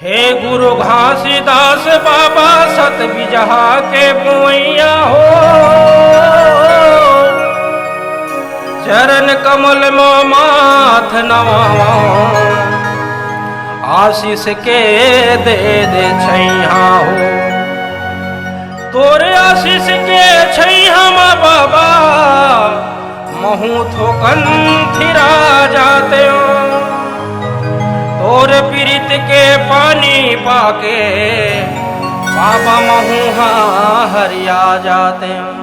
हे गुरु घासीदास बाबा सत बिजहा के बोइया हो, चरण कमल में माथ नवावा, आशीष के दे दे छैया हो। तोरे आशीष के छैया बाबा महू थोकन थिरा जाते हो। तोरे पीरित के पानी पाके बाबा महू हरिया जाते हैं।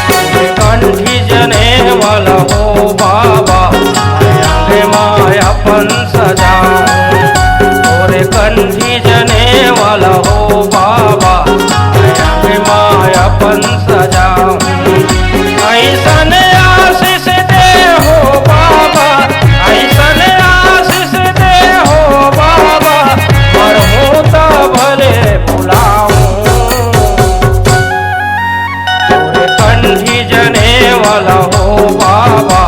तोरे कंठी जने वाला हो बाबा, मायापन सजाऊं। ऐसन आशीष दे हो बाबा, ऐसन आशीष दे हो बाबा, मरहूं तो भले बुलाऊं। तोरे कंठी जने वाला हो बाबा,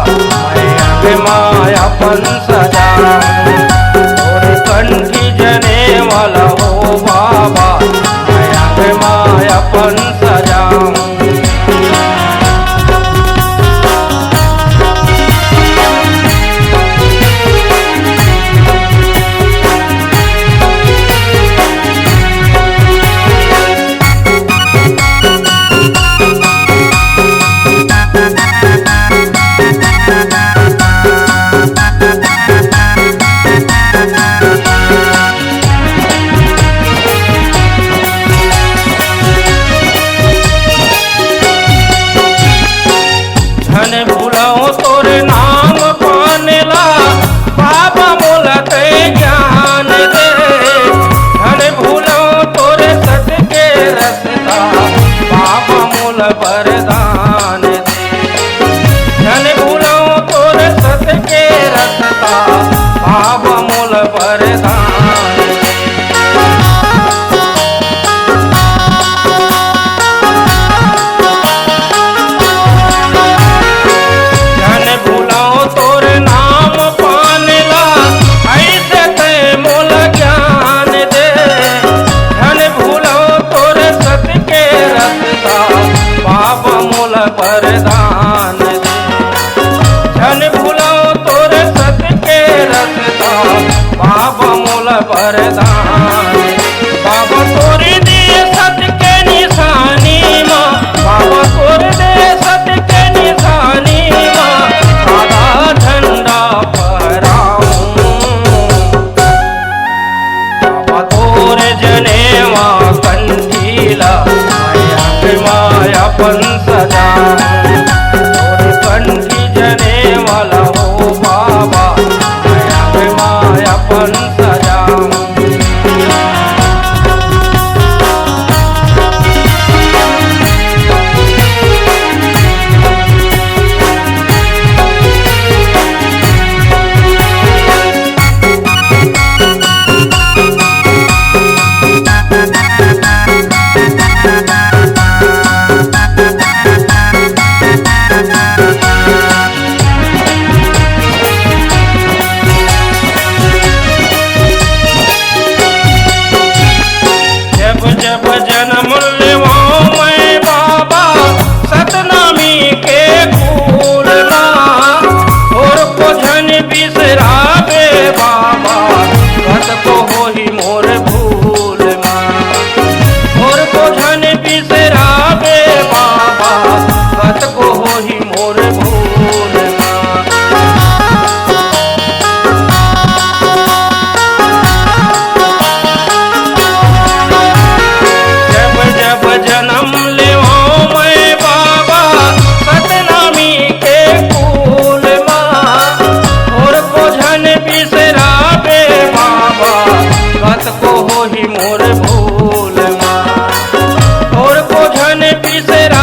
मायापन सजाऊं। तोरे कंठी जने वाला हो बाबा, मायापन सजाऊं। तोरे नाम पानेला बाबा मोलते ज्ञान दे। धन भूलो तोरे सत के रसता बाबा मोल वरदान दे। धन भूलो तोरे सत के रसता बाबा मोल वरदान दे। वरदान दे धन भूलो तोरे सत के रसता बाबा मोल वरदान। बाबा तोरे दे सत के निशानी माँ, बाबा तोरे दे सत के निशानी माँ, आधा झंडा फहराऊं। बाबा तोरे जनेवा कंठीला मायापन सजाऊं। तोरे कंठी जने वाला हो बाबा, मायापन सजाऊं। में बिसरा